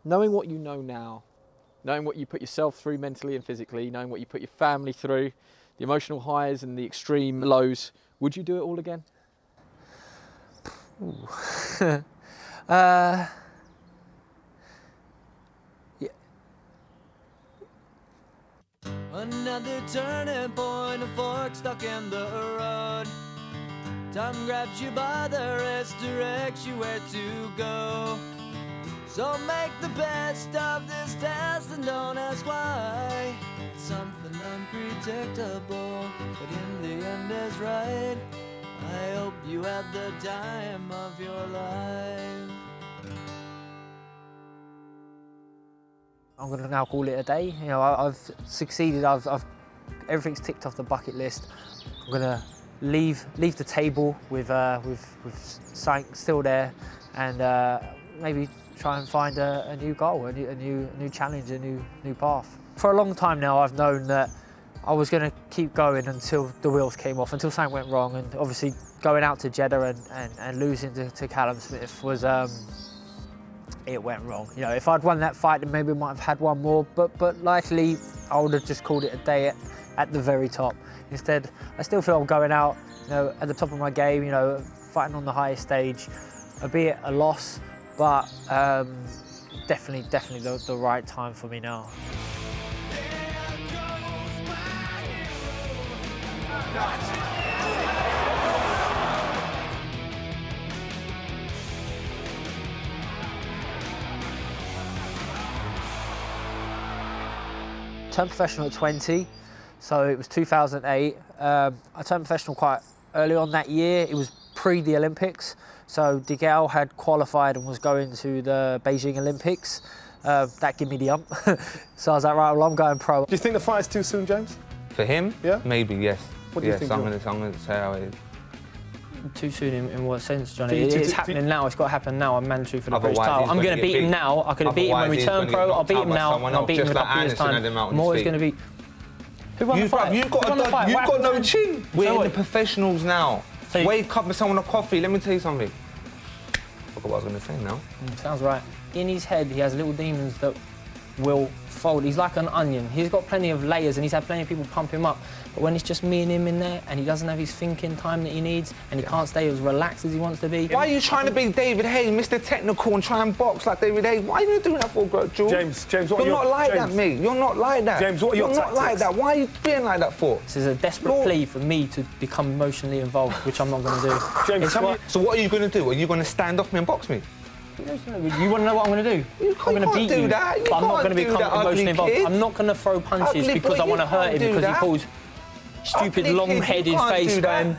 Knowing what you know now, knowing what you put yourself through mentally and physically, knowing what you put your family through, the emotional highs and the extreme lows, would you do it all again? Yeah. Another turning point, a fork stuck in the road. Time grabs you by the wrist, directs you where to go. So make the best of this test and don't ask why. It's something unpredictable, but in the end is right. I hope you had the time of your life. I'm going to now call it a day. You know, I've succeeded. I've everything's ticked off the bucket list. I'm going to leave the table with something still there, and maybe try and find a new goal, a new challenge, a new path. For a long time now, I've known that I was going to keep going until the wheels came off, until something went wrong, and obviously going out to Jeddah and losing to Callum Smith was. It went wrong. You know, if I'd won that fight, then maybe I might have had one more, but likely I would have just called it a day at the very top. Instead, I still feel I'm going out, you know, at the top of my game, you know, fighting on the highest stage, albeit a loss, but definitely the right time for me now. 'd turned professional at 20, so it was 2008. I turned professional quite early on that year. It was pre the Olympics, so Digel had qualified and was going to the Beijing Olympics. That gave me the ump. So I was like, right, well, I'm going pro. Do you think the fight's too soon, James? For him? Yeah? Maybe, yes. What do you think? I'm going to say how it is. Too soon in what sense, Johnny? It's happening now. It's got to happen now. I'm mandatory for the British Otherwise, title. he's I'm gonna going to get beat him beat. now. I could have beat him when we Otherwise, turn he's gonna pro. get I'll beat knocked him out by now, someone and I'll else, beat him in a just like couple of years' Anderson had him out time. on his More is feet. going to be. Who won the You've fight? got no chin. We're in the professionals now. So Wake up with someone a coffee. Let me tell you something. I forgot what I was going to say now. Sounds right. In his head, he has little demons that will fold. He's like an onion. He's got plenty of layers, and he's had plenty of people pump him up. But when it's just me and him in there, and he doesn't have his thinking time that he needs, and he can't stay as relaxed as he wants to be. Why are you trying to be David Hay, Mr. Technical, and try and box like David Hay? Why are you doing that for, Jules? James, what You're not like that, mate. You're not like that. James, what are your You're not like tactics? that. Why are you being like that for? This is a desperate plea for me to become emotionally involved, which I'm not going to do. James, So what are you going to do? Are you going to stand off me and box me? You want to know what I'm going to do? I'm going to beat do you, that. You but I'm not can't going to do become that, ugly emotionally involved. kid. I'm not going to throw punches Ugly because boy, I want to you hurt can't him do because that. he pulls stupid, Ugly kid, long-headed you can't face do that. man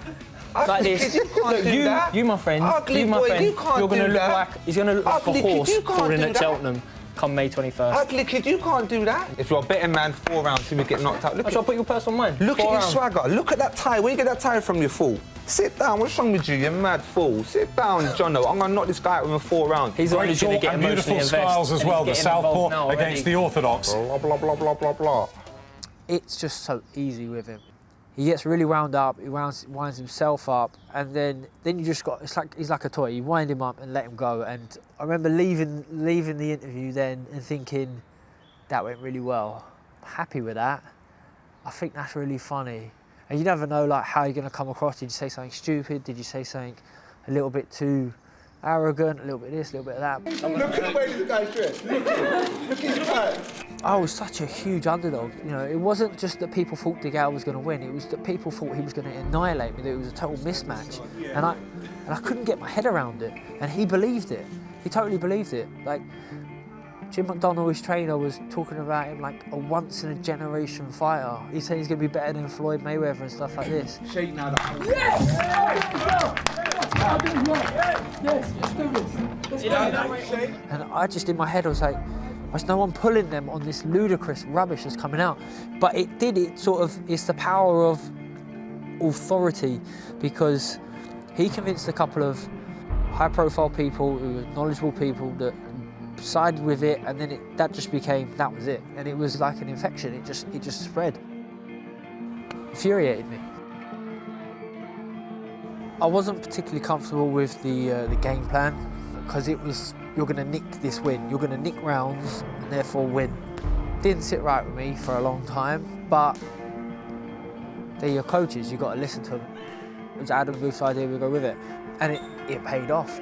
like Ugly this. kid, you can't Look, do that. you, my friend, Ugly you, my boy, friend, you can't you're going to do look that. like he's going to look like Ugly a kid, horse you can't falling do at that. Cheltenham come May 21st. Ugly kid, you can't do that. If you're a better man, 4 rounds, you would get knocked out. Look I'll put your purse on mine. Look at 4 your rounds. swagger. Look at that tie. Where you get that tie from, you fool? Sit down. What's wrong with you, you mad fool? Sit down, Jono. I'm going to knock this guy out with 4 rounds. He's the one who's going to get and beautiful emotionally styles invested, as and well. The he's getting involved southpaw now against the orthodox. Blah, blah, blah, blah, blah, blah. It's just so easy with him. He gets really wound up, he winds himself up, and then you just got, it's like he's like a toy. You wind him up and let him go. And I remember leaving the interview then and thinking, that went really well. Happy with that. I think that's really funny. And you never know like how you're going to come across. Did you say something stupid? Did you say something a little bit too arrogant? A little bit of this, a little bit of that. Look at the way the guy's dressed. Look at his pants. I was such a huge underdog. You know, it wasn't just that people thought Digel was going to win. It was that people thought he was going to annihilate me. That it was a total mismatch, and I couldn't get my head around it. And he believed it. He totally believed it. Like Jim McDonnell, his trainer, was talking about him like a once-in-a-generation fighter. He said he's going to be better than Floyd Mayweather and stuff like this. And I just, in my head, I was like, there's no one pulling them on this ludicrous rubbish that's coming out. But it's the power of authority, because he convinced a couple of high-profile people who were knowledgeable people that sided with it, and then that just became, that was it. And it was like an infection, it just spread. Infuriated me. I wasn't particularly comfortable with the game plan. because it was, you're going to nick this win, you're going to nick rounds and therefore win. Didn't sit right with me for a long time, but they're your coaches, you've got to listen to them. It was Adam Booth's idea, we go with it, and it paid off.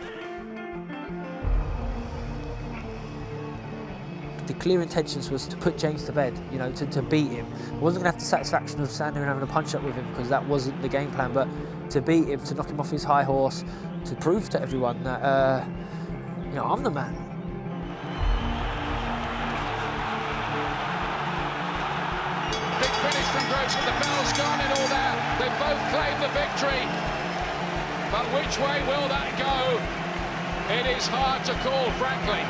The clear intentions was to put James to bed, you know, to beat him. I wasn't going to have the satisfaction of standing and having a punch up with him because that wasn't the game plan, but to beat him, to knock him off his high horse, to prove to everyone that, you know, I'm the man. Big finish from Groves with the bell's gone and all that. They've both claimed the victory. But which way will that go? It is hard to call, frankly.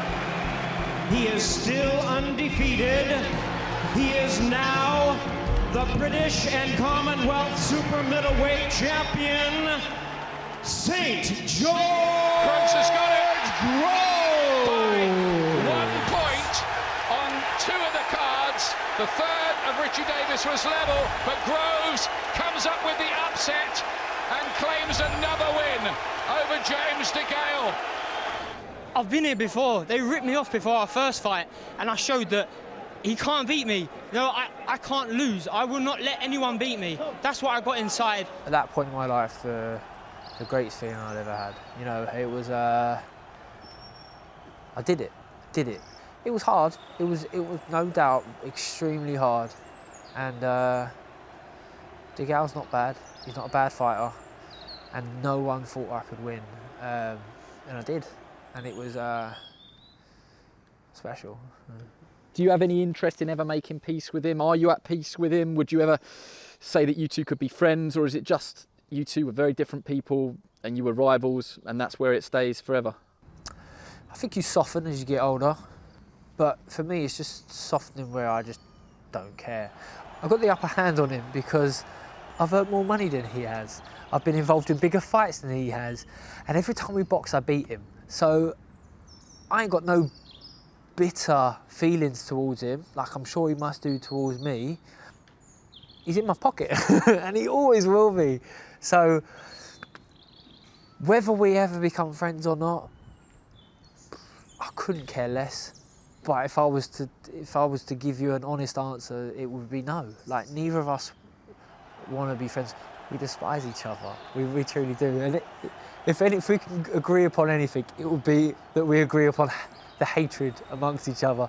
He is still undefeated. He is now the British and Commonwealth super middleweight champion, St. George Groves has got it. Groves. By 1 point on 2 of the cards. The third of Richie Davis was level, but Groves comes up with the upset and claims another win over James DeGale. I've been here before. They ripped me off before our first fight, and I showed that he can't beat me. No, I can't lose. I will not let anyone beat me. That's what I got inside. At that point in my life, the greatest feeling I'd ever had. You know, it was, I did it. It was hard. It was no doubt extremely hard. And DeGale's not bad. He's not a bad fighter. And no one thought I could win. And I did. And it was special. Do you have any interest in ever making peace with him? Are you at peace with him? Would you ever say that you two could be friends, or is it just you two were very different people and you were rivals and that's where it stays forever? I think you soften as you get older, but for me it's just softening where I just don't care. I've got the upper hand on him because I've earned more money than he has. I've been involved in bigger fights than he has, and every time we box I beat him. So I ain't got no bitter feelings towards him, like I'm sure he must do towards me. He's in my pocket, and he always will be. So whether we ever become friends or not, I couldn't care less. But if I was to give you an honest answer, it would be no. Like, neither of us want to be friends. We despise each other. We truly do. And if we can agree upon anything, it would be that we agree upon the hatred amongst each other.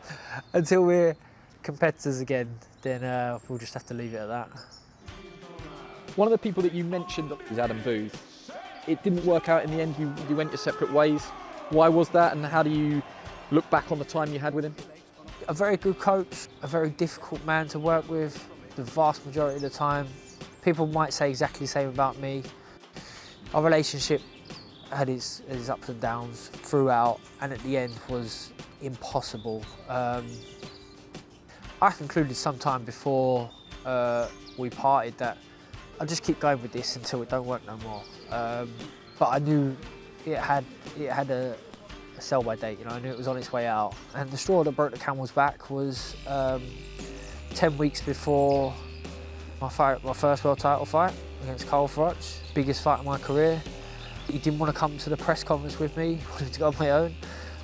Until we're competitors again, then we'll just have to leave it at that. One of the people that you mentioned is Adam Booth. It didn't work out in the end. You went your separate ways. Why was that, and how do you look back on the time you had with him? A very good coach, a very difficult man to work with the vast majority of the time. People might say exactly the same about me. Our relationship had its ups and downs throughout, and at the end was impossible. I concluded sometime before we parted that I'll just keep going with this until it don't work no more. But I knew it had a sell-by date. You know, I knew it was on its way out. And the straw that broke the camel's back was 10 weeks before my first world title fight against Carl Froch, biggest fight of my career. He didn't want to come to the press conference with me. He wanted to go on my own.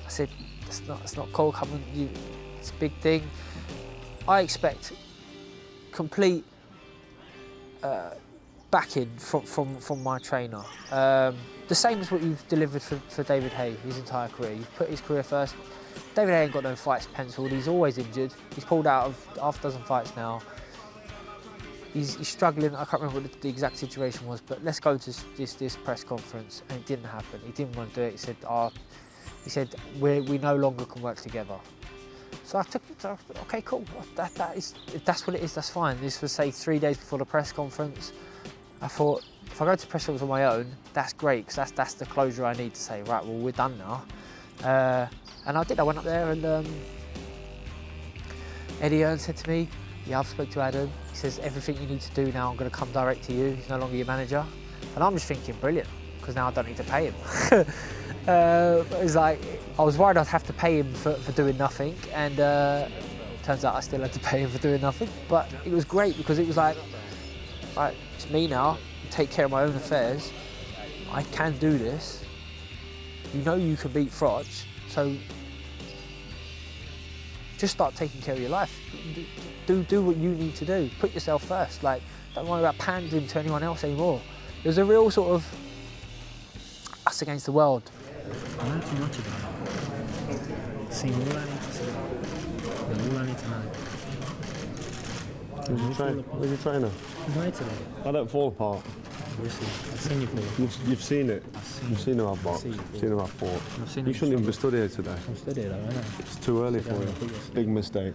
I said, "It's not cool. Come on, it's a big thing." I expect complete backing from my trainer. The same as what you've delivered for David Haye his entire career. You've put his career first. David Haye ain't got no fights penciled. He's always injured. He's pulled out of half a dozen fights now. He's struggling. I can't remember what the exact situation was, but let's go to this press conference, and it didn't happen. He didn't want to do it. He said, we no longer can work together. So I took it, okay, cool. If that's what it is, that's fine. This was, say, 3 days before the press conference. I thought, if I go to press conference on my own, that's great, because that's the closure I need to say, right, well, we're done now. And I did. I went up there, and Eddie Hearn said to me, "Yeah, I've spoke to Adam." He says, "Everything you need to do now, I'm going to come direct to you. He's no longer your manager." And I'm just thinking, brilliant, because now I don't need to pay him. It was like, I was worried I'd have to pay him for doing nothing, and turns out I still had to pay him for doing nothing. But it was great, because it was like, right, it's me now, take care of my own affairs. I can do this. You know you can beat Froch, so just start taking care of your life. Do what you need to do. Put yourself first. Like, don't worry about pandering to anyone else anymore. There's a real sort of us against the world. I know too much about it. See all I need to see. All I need to know. Where's your trainer? He's made today. I don't fall apart. Listen, I've seen you play. You've seen it. You've seen him have box. I've You've seen him have fought. I've seen You him shouldn't even be stood here today. I'm stood here though, I know. It's too early for you. Big mistake.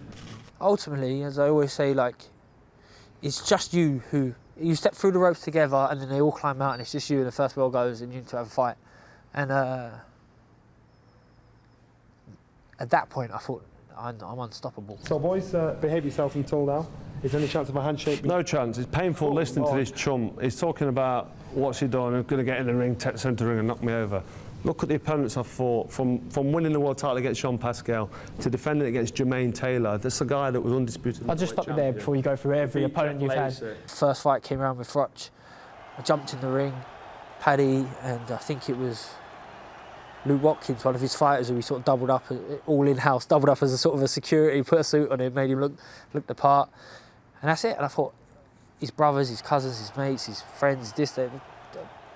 Ultimately, as I always say, like, it's just you who, you step through the ropes together and then they all climb out and it's just you and the first bell goes and you need to have a fight. And at that point I thought, I'm unstoppable. So boys, behave yourself until now. Is there any chance of a handshake? No chance. It's painful listening to this chump. He's talking about what's he done, he's going to get in the ring, take the centre ring and knock me over. Look at the opponents I've fought, from winning the world title against Jean Pascal to defending against Jermaine Taylor. That's a guy that was undisputed. I'll just stop you there before you go through every opponent you've had. First fight came around with Froch. I jumped in the ring, Paddy, and I think it was Luke Watkins, one of his fighters, who we sort of doubled up, all in-house, doubled up as a sort of a security, put a suit on him, made him look the part. And that's it. And I thought, his brothers, his cousins, his mates, his friends, the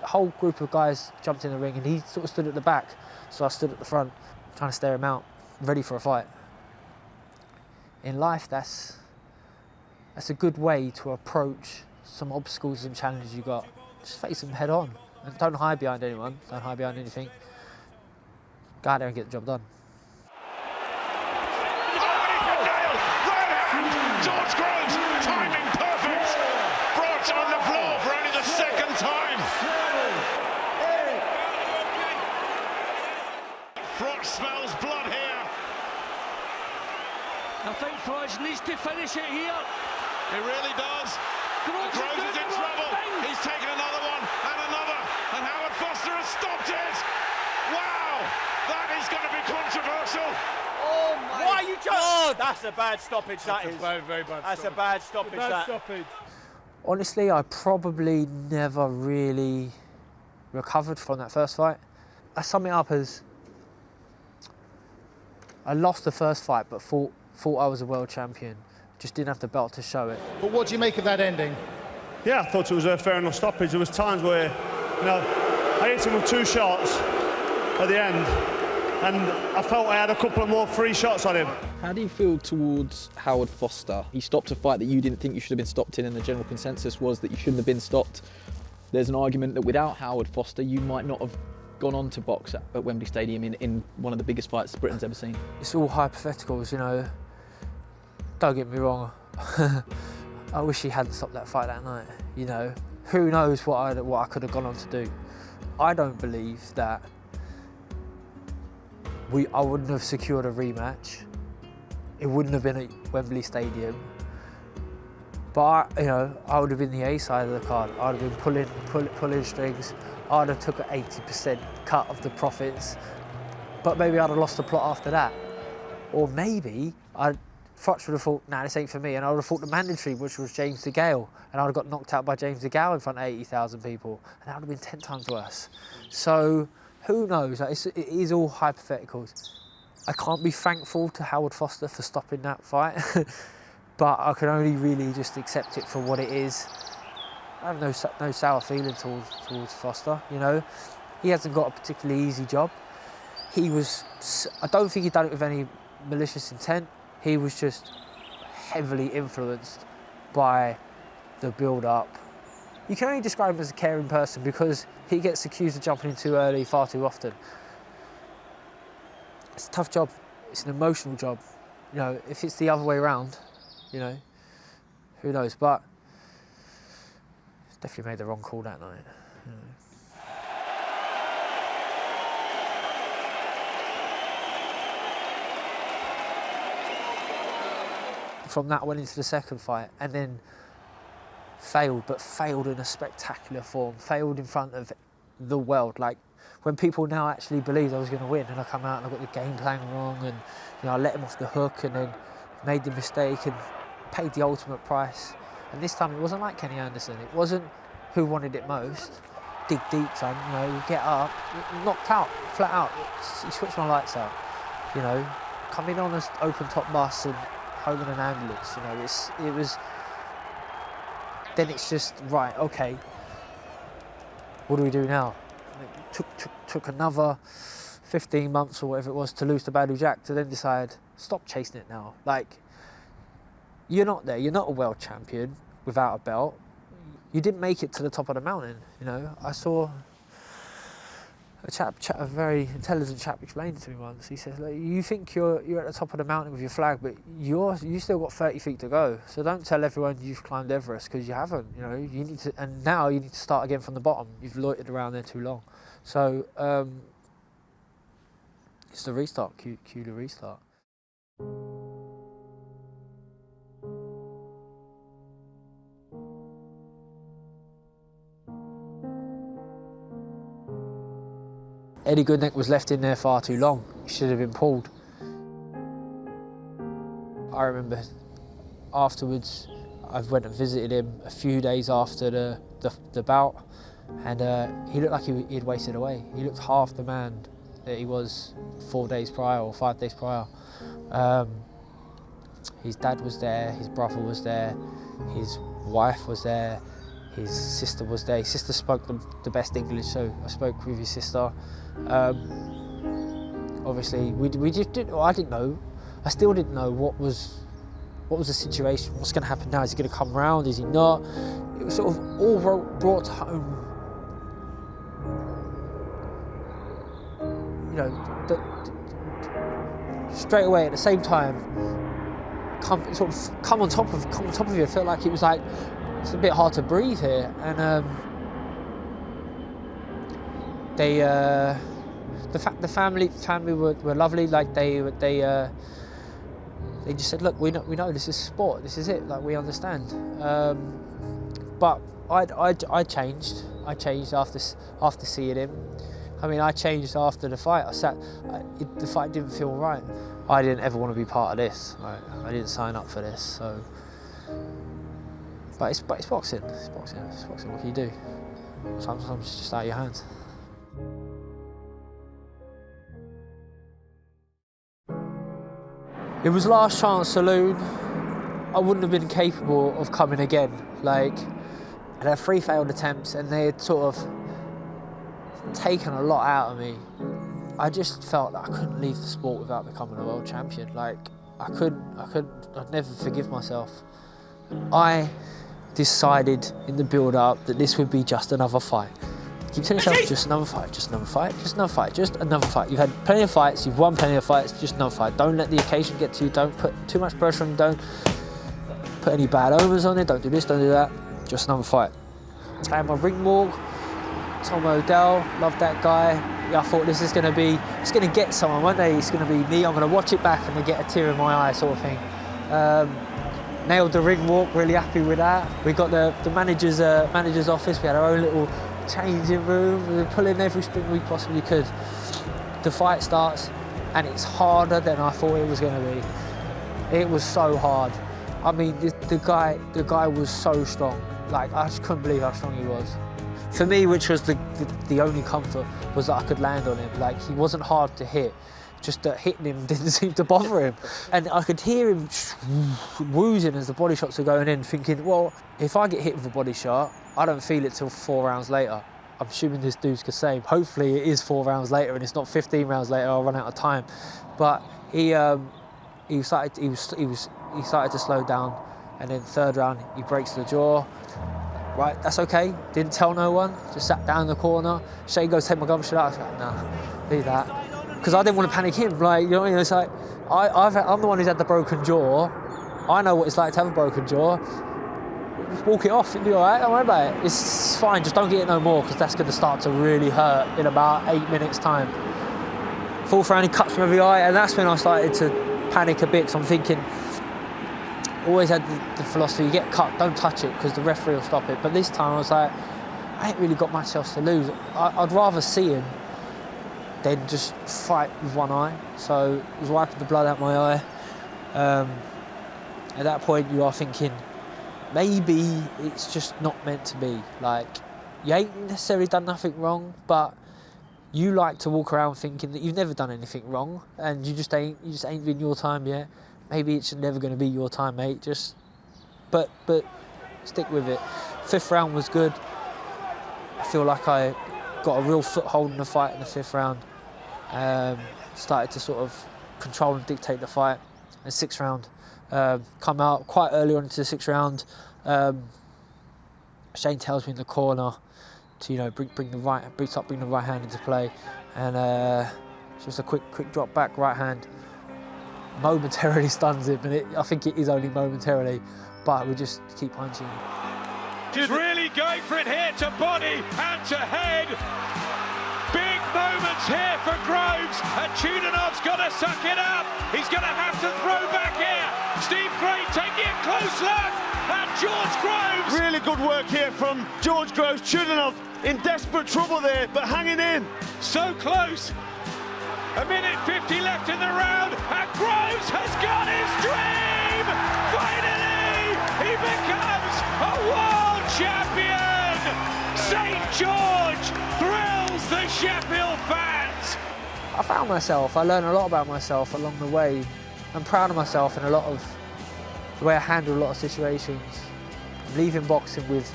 whole group of guys jumped in the ring and he sort of stood at the back. So I stood at the front, trying to stare him out, ready for a fight. In life, that's a good way to approach some obstacles and challenges you got. Just face them head on. And don't hide behind anyone, don't hide behind anything. Go out there and get the job done. George Groves, timing perfect. Froch on the floor for only the second time. Froch smells blood here. I think Froch needs to finish it here. It really does. Groves is in trouble. He's taken another one and another. And Howard Foster has stopped it. Wow, that is going to be controversial. Oh my! Why are you just? Oh, that's a bad stoppage. That's Very, very bad. That's a bad stoppage. stoppage. Honestly, I probably never really recovered from that first fight. I sum it up as I lost the first fight, but thought I was a world champion. Just didn't have the belt to show it. But what do you make of that ending? Yeah, I thought it was a fair enough stoppage. There was times where, you know, I hit him with 2 shots at the end, and I felt I had a couple of more free shots on him. How do you feel towards Howard Foster? He stopped a fight that you didn't think you should have been stopped in, and the general consensus was that you shouldn't have been stopped. There's an argument that without Howard Foster, you might not have gone on to box at Wembley Stadium in one of the biggest fights Britain's ever seen. It's all hypotheticals, you know. Don't get me wrong. I wish he hadn't stopped that fight that night, you know. Who knows what I could have gone on to do. I don't believe that I wouldn't have secured a rematch. It wouldn't have been at Wembley Stadium. But I would have been the A side of the card. I'd have been pulling strings. I'd have took an 80% cut of the profits. But maybe I'd have lost the plot after that. Or maybe Froch would have thought, nah, this ain't for me. And I would have fought the mandatory, which was James DeGale. And I would have got knocked out by James DeGale in front of 80,000 people. And that would have been 10 times worse. So who knows? Like, it is all hypotheticals. I can't be thankful to Howard Foster for stopping that fight. But I can only really just accept it for what it is. I have no sour feeling towards Foster, you know. He hasn't got a particularly easy job. I don't think he'd done it with any malicious intent. He was just heavily influenced by the build-up. You can only describe him as a caring person because he gets accused of jumping in too early far too often. It's a tough job. It's an emotional job. You know, if it's the other way around, you know, who knows? But definitely made the wrong call that night. You know. From that, went into the second fight and then failed, but failed in a spectacular form. Failed in front of the world. Like when people now actually believed I was going to win, and I come out and I got the game plan wrong, and I let him off the hook, and then made the mistake and paid the ultimate price. And this time it wasn't like Kenny Anderson. It wasn't who wanted it most. dig deep, son. You know, you get up, knocked out, flat out. You switched my lights out. You know, coming on an open top bus and home in an ambulance. You know, it was. Then it's just right. Okay. What do we do now? It took another 15 months or whatever it was to lose to Badu Jack to then decide, stop chasing it now. Like, you're not there. You're not a world champion without a belt. You didn't make it to the top of the mountain. You know, I saw a very intelligent chap explained it to me once. He says, like, you think you're at the top of the mountain with your flag, but you still got 30 feet to go. So don't tell everyone you've climbed Everest, because you haven't. You know, you need to, and now you need to start again from the bottom. You've loitered around there too long. So it's the restart. Cue the restart. Eddie Goodneck was left in there far too long. He should have been pulled. I remember afterwards, I went and visited him a few days after the bout, and he looked like he had wasted away. He looked half the man that he was 4 days prior or 5 days prior. His dad was there, his brother was there, his wife was there, his sister was there. His sister spoke the best English, so I spoke with his sister. Obviously, we just didn't. I didn't know. I still didn't know what was the situation. What's going to happen now? Is he going to come round? Is he not? It was sort of all brought home. You know, straight away at the same time. Come on top of you. I felt like it was like it's a bit hard to breathe here, and the family were lovely. Like they just said, look, we know this is sport. This is it. Like, we understand. But I changed. I changed after seeing him. I mean, I changed after the fight. The fight didn't feel right. I didn't ever want to be part of this. I didn't sign up for this. So, but it's boxing. It's boxing. It's boxing. What can you do? Sometimes it's just out of your hands. It was last chance saloon. I wouldn't have been capable of coming again. Like, I had 3 failed attempts, and they had sort of taken a lot out of me. I just felt that I couldn't leave the sport without becoming a world champion. Like, I'd never forgive myself. I decided in the build-up that this would be just another fight. Keep telling yourself, just another fight, just another fight, just another fight, just another fight. You've had plenty of fights, you've won plenty of fights, just another fight. Don't let the occasion get to you, don't put too much pressure on, don't put any bad omens on it, don't do this, don't do that, just another fight. I had my ring walk, Tom O'Dell, loved that guy. Yeah, I thought this is gonna be, it's gonna get someone one day, it's gonna be me, I'm gonna watch it back and then get a tear in my eye sort of thing. Nailed the ring walk, really happy with that. We got the manager's office, we had our own little changing room, we were pulling every string we possibly could. The fight starts and it's harder than I thought it was going to be. It was so hard. I mean, the guy was so strong. Like, I just couldn't believe how strong he was. For me, which was the only comfort, was that I could land on him. Like, he wasn't hard to hit, just that hitting him didn't seem to bother him. And I could hear him woozing as the body shots were going in, thinking, well, if I get hit with a body shot, I don't feel it till 4 rounds later. I'm assuming this dude's the same. Hopefully it is 4 rounds later and it's not 15 rounds later, I'll run out of time. But he started to slow down, and then 3rd round he breaks the jaw. Right, that's okay. Didn't tell no one, just sat down in the corner. Shay goes, take my gum shot out. I was like, nah, leave that. Because I didn't want to panic him. Like, you know what I mean? It's like, I'm the one who's had the broken jaw. I know what it's like to have a broken jaw. Just walk it off, it'll be all right, don't worry about it. It's fine, just don't get it no more, because that's going to start to really hurt in about 8 minutes' time. 4th round, he cuts from every eye, and that's when I started to panic a bit, because I'm thinking, always had the philosophy, you get cut, don't touch it, because the referee will stop it. But this time I was like, I ain't really got much else to lose. I'd rather see him than just fight with one eye. So I was wiping the blood out my eye. At that point, you are thinking, maybe it's just not meant to be. Like, you ain't necessarily done nothing wrong, but you like to walk around thinking that you've never done anything wrong, and you just ain't been your time yet. Maybe it's never going to be your time, mate. But stick with it. 5th round was good. I feel like I got a real foothold in the fight in the 5th round. Started to sort of control and dictate the fight. And 6th round, come out quite early on into the 6th round. Shane tells me in the corner to bring the right hand into play, and just a quick drop back right hand momentarily stuns him, and I think it is only momentarily, but we just keep punching. He's really going for it here to body and to head. Big moments here for Groves, and Chudinov's got to suck it up. He's going to have to throw back here. Steve Gray taking a close look, and George Groves. Really good work here from George Groves. Chudinov in desperate trouble there, but hanging in. So close. 1:50 left in the round, and Groves has got his dream! Finally, he becomes a world champion! St. George thrills the Sheffield fans! I found myself, I learned a lot about myself along the way. I'm proud of myself in a lot of the way I handle a lot of situations. I'm leaving boxing with,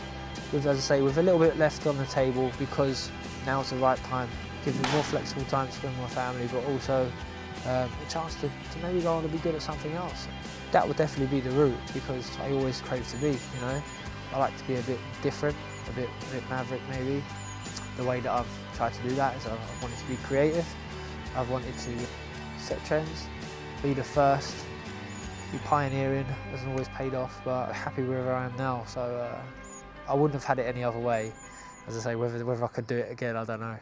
as I say, with a little bit left on the table, because now's the right time. Gives me more flexible time to spend with my family, but also a chance to maybe go on and be good at something else. That would definitely be the route, because I always crave to be, I like to be a bit different, a bit maverick maybe. The way that I've tried to do that is I've wanted to be creative. I've wanted to set trends, be the first, be pioneering. Hasn't always paid off, but I'm happy where I am now. So I wouldn't have had it any other way. As I say, whether I could do it again, I don't know.